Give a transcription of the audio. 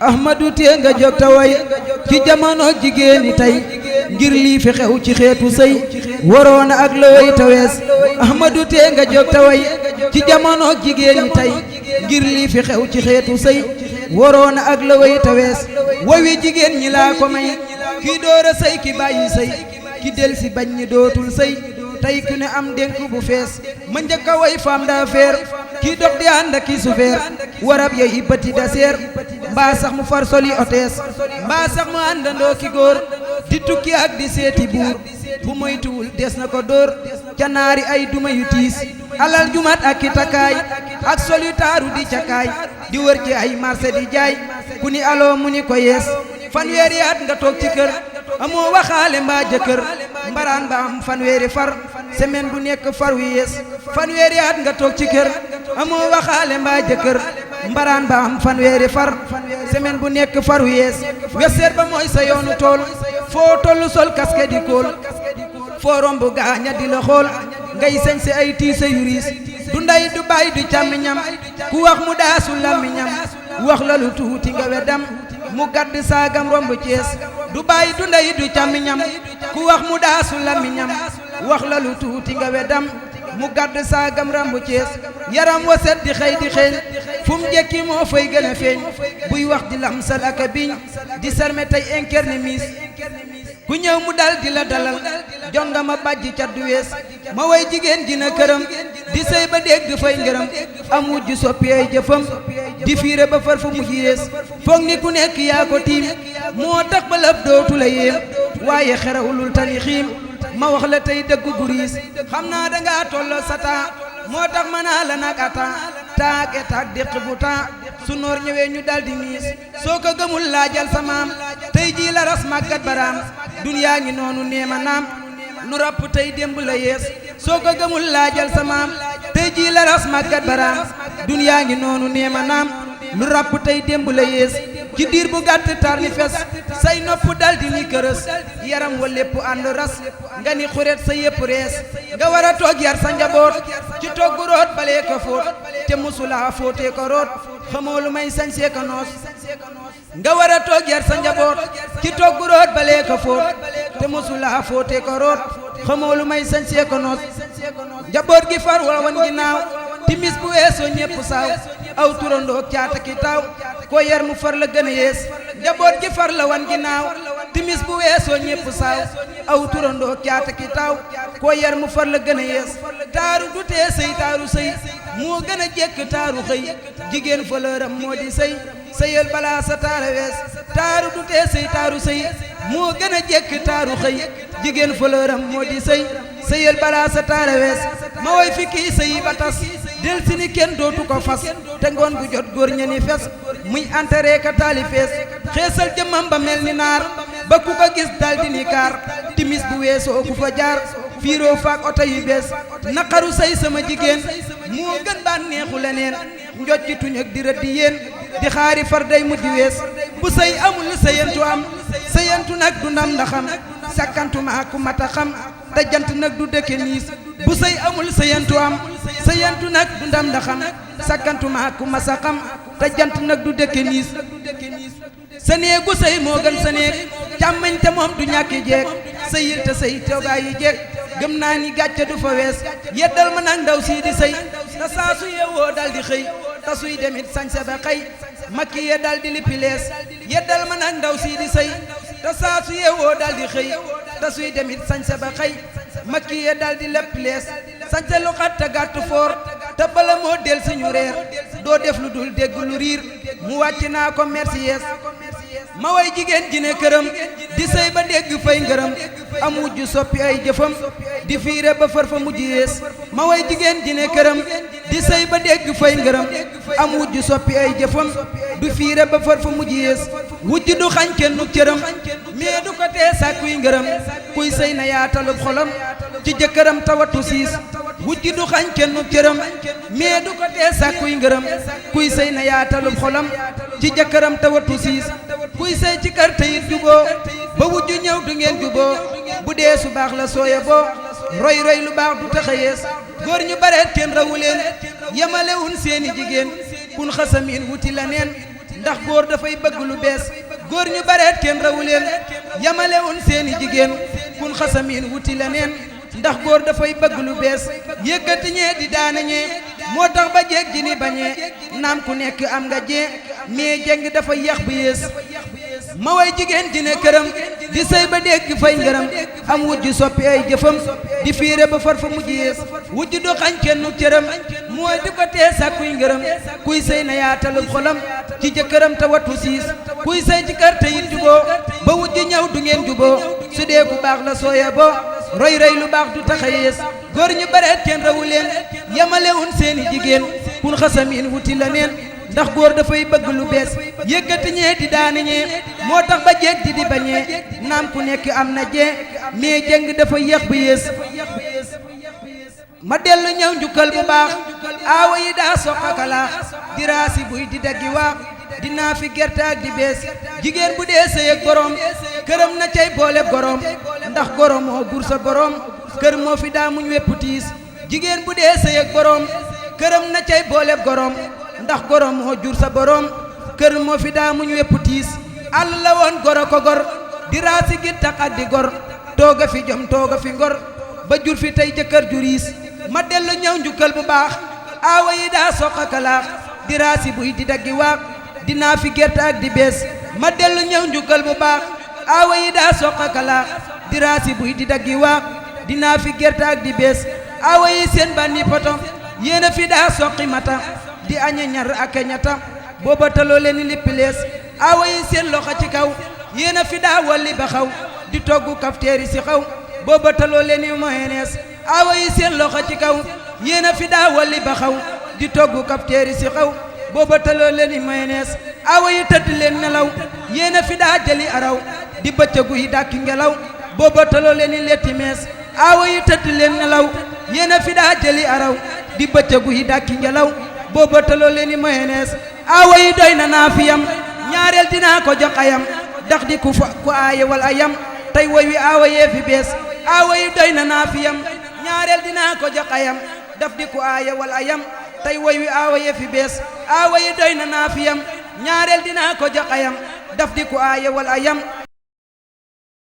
Ahmadu tee nga jóg ta way ci jamono jigéeni tey ngir lii fi xew ci xeetu sëy waroona ak la way ta wees Ahmadu tee nga jóg ta way ci jamono jigéeni tey ngir lii fi xew ci xeetu sëy waroona ak la way ta wees wawi jigéen ñi laa ko may kii door a sëy ki bàyyi sëy ki del si bañ ñi dootul sëy tey ku ne am dénk bu fees ma njëkk a way femme d'affaires kii dox di ànd ak ki sufeer warab yey petit daseer mbaa sax mu far soli otees mbaa sax mu àndandoo ki góor di tukki ak di seeti buur bu moytuwul des na ko dóor ca naari ay duma yu tiis alal jumat ak ki takkaay ak sol yu taaru di cakaay di wër ci ay marché di jaay ku ni aloo mu ni ko yees fanweeri at nga toog ci kër amoo waxaale mbaa jëkkër mbaraan ba am fanweeri far semaine bu nekk far wi yees fanweeri at nga toog ci kër amoo waxaale mbaa jëkkër mbaraan ba am fanweeri far semaine bu nekk far wi yees weseer ba mooy sa yoonu tool foo tollu sol casque di kool foo romb gaaña di la xool ngay sañ si ay tiise yu riis du ndey du baay du càmmiñam ku wax mu daasu làmmiñam wax la lu tuuti nga weddam mu gàdd saagam romb Cees du baay du ndey du càmmiñam ku wax mu daasu làmmiñam wax la lu tuuti nga weddam mu gàdd saagam romb Cees yaram wa set di xëy di xeeñ fu mu jekki moo fay gën a feeñ buy wax di lamsal ak a biñ di sarme tey incarné miis ku ñëw mu dal di la dalal jonga ma bàjji cat du wees ma way jigéen dina këram di sëy ba dégg fay ngërëm am wujj soppi ay jëfam di fiire ba far fu mujj yées foog ni ku nekk yaa ko tiim moo tax ba lëf dootu la yéem waaye xerawulul tani xiim ma wax la tey dëggu guriis xam naa dangaa tolloo sa taa moo tax ma naa la nag ata taak etaak déq bu taa su noor ñëwee ñu daldi miis soo ko gëmul laajal sa maam tey jii la ras màggat baraam duniyaa ngi noonu neema naam nu rapp tey démb la yees soo ko gëmul laajal sa maam tey jii la ras màggat baraam duniyaa ngi noonu neema naam nu rapp tey démb la yees ci diir bu gàtt tar ni fes say nopp daldi ni kërës yaram wa lépp ànd ras nga ni xuret sa yépp rees nga war a toog yar sa njaboot ci togg root balee ko fóot te musula fóotee ko root xamoo lu may sañsee ko noos nga war a toog yar sa njaboot ci togg root balee ko fóot te musula fóotee ko root xamoo lu may sañsee ko noos njaboot gi far wa wan ginnaaw timis bu weesoo ñépp saaw aw turandoo caata ki taaw ko yar mu far la gën a yees njaboot gi far la wan ginnaaw timis bu weesoo ñépp saaw aw turandoo caata ki taaw ko yar mu far la gën a yees taaru du tee sëy taaru sëy moo gën a jekk taaru xëy jigéen fleuram moo di sëy sëyal balaa sa taara wees taaru du tee sëy taaru sëy moo gën a jekk taaru xëy jigéen fleuram moo di sëy sëyal balaa sa taara wees ma woy fi kii sëy ba tas del si ni kenn dootu ko fas te ngoon gu jot góor ña ni fes muy enteré ka taali fees xeesal jëmmam ba mel ni naar ba ku ko gis daldi ni kaar timis bu weesoo ku fa jaar fiiroo faak oto yu bees naqaru sëy sama jigéen moo gën baan neexu leneen njoj ci tuñ ak di rëddi yéen di xaari far day mujj wees bu sëy amul sëyantu am sëyantu nag du ndam ndaxam sakkantuma ku mata xam te jant nag du dëkke niis bu sëy amul sëyantu am sëyantu nag du ndam ndaxam sakkantuma ku masa xam te jant nag du dëkke niis sa néegu sëy moo gën sa néeg càmmañ te moom du ñàkki jeeg sëyil te sëy toogaay yi jeeg gëm naa ni gàcce du fa wees yeddal ma nag ndaw sii di sëy te saa su yeewoo dal di xëy te suy demit sañse ba xëy makki ye dal di lippi lees yeddal ma nag ndaw sii di sëy te saa su yeewoo dal di xëy te suy demit sañse ba xëy makki ye dal di lepp lees sañse lu xat te gàtt foor te bala moo del suñu reer doo def lu dul dégg lu riir mu wàcc naa ko merci yees ma way jigéen ji ne këram di sëy ba dégg fay ngërëm am mujj soppi ay jëfam di fiire ba far fa mujj yees ma way jigéen ji ne këram di sëy ba dégg fay ngërëm am mujj soppi ay jëfam du fiire ba far fa mujj yees wujj du xañ kenn nu cëram mais du ko tee sàkkuy ngërëm kuy sëy na yaatalub xolam ci jëkkëram tawatu siis wujj du xañ kenn nu cëram mais du ko tee sàkkuy ngërëm kuy sëy na yaatalub xolam ci jëkkëram tawatu siis kuy sëy ci kër teyit juboo ba wujj ñëw du ngeen juboo bu dee su baax la sooya boo roy roy lu baax du tax a yees góor ñu bareet kenn rawu leen yemalewun seeni jigéen kun xasamin wuti la neen ndax góor dafay bëgg lu bees góor ñu bareet kenn rawu leen yamale woon seeni jigéen kun xasamin wuti leneen ndax góor dafay bëgg lu bees yëkkati ñee di daana ñee moo tax ba jeeg ji ni bañee naam ku nekk am nga jee mais jeng dafa yax bu yées ma way jigéen ji ne këram di sëy ba dégg fay ngërëm am wujj soppi ay jëfam di fiire ba far fa mujj yées wujj du xañ kenn cëram mooy di ko tee sàkkuy ngërëm kuy sëy na yaatalul xolam ci jëkkëram te wattu siis kuy sëy ci kër te it juboo ba wujj ñëw du ngeen juboo su dee ku baax la sooya bo roy roy lu baax du tax a yées góor ñu bareet kenn rawu leen yemalewun seeni jigéen kun xasamin wuti la neen ndax góor dafay bëgg lu bees yëkkati ñee di daani ñee moo tax ba jeeg di bañee naam ku nekk am na jee mais jëng dafa yéex bu yées ma dellu ñëw njukkal bu baax aawa yi daa soqakala diraasi buy di daggi waax dinaa fi gerte ak di bees jigéen bu dee sëy ak borom këram na cay boole gorom ndax gorom moo gur sa borom kër moo fi daa muñ wépp tiis jigéen bu dee sëy ak borom këram na cay boole gorom ndax gorom moo jur sa borom kër moo fi daa muñ wépp tiis àll la woon goro ko gor diraasi gi tax ak di gor tooga fi jom tooga fi ngor ba jur fi tey jëkkër juriis ma dellu ñëw njukkal bu baax aawa yi daa soqakalaax diraasi buy di daggi waax dinaa fi gerte ak di bees ma dellu ñëw njukkal bu baax aawa yi daa soqakalaax diraasi buy di daggi waax dinaa fi gerte ak di bees aawa yi seen bànni poto yéena fi daa soqi mata di aña ñar ak ñata booba taloo leen lippi lees aawa yi seen loxo ci kaw yéena fi daa walli ba xaw di toggu kafteeri si xaw booba taloo leen moyenees aawa yi seen loxo ci kaw yéena fi daa walli ba xaw di toggu kafteeri si xaw booba taloo leen moyenees aawa yi tëdd leen nelaw yéena fi daa jëli araw di bëccëgu yi dàkki ngelaw booba taloo leen letti mees aawa yi tëdd leen nelaw yéena fi daa jëli araw di bëccëgu yi dàkki ngelaw booba taloo leen moyenees aawa yi doy na naa fi yam ñaareel dinaa ko jox ayam ndax di ku aaye wal ayam tey woy wi aawa yee fi bees aawa yi doy na naa fi yam ñaareel dinaa ko jox ayam daf di ku aaye wal ayam tey woy wi aawa yee fi bees aawa yi doy na naa fi yam ñaareel dinaa ko jox ayam daf di ku aaye wal ayam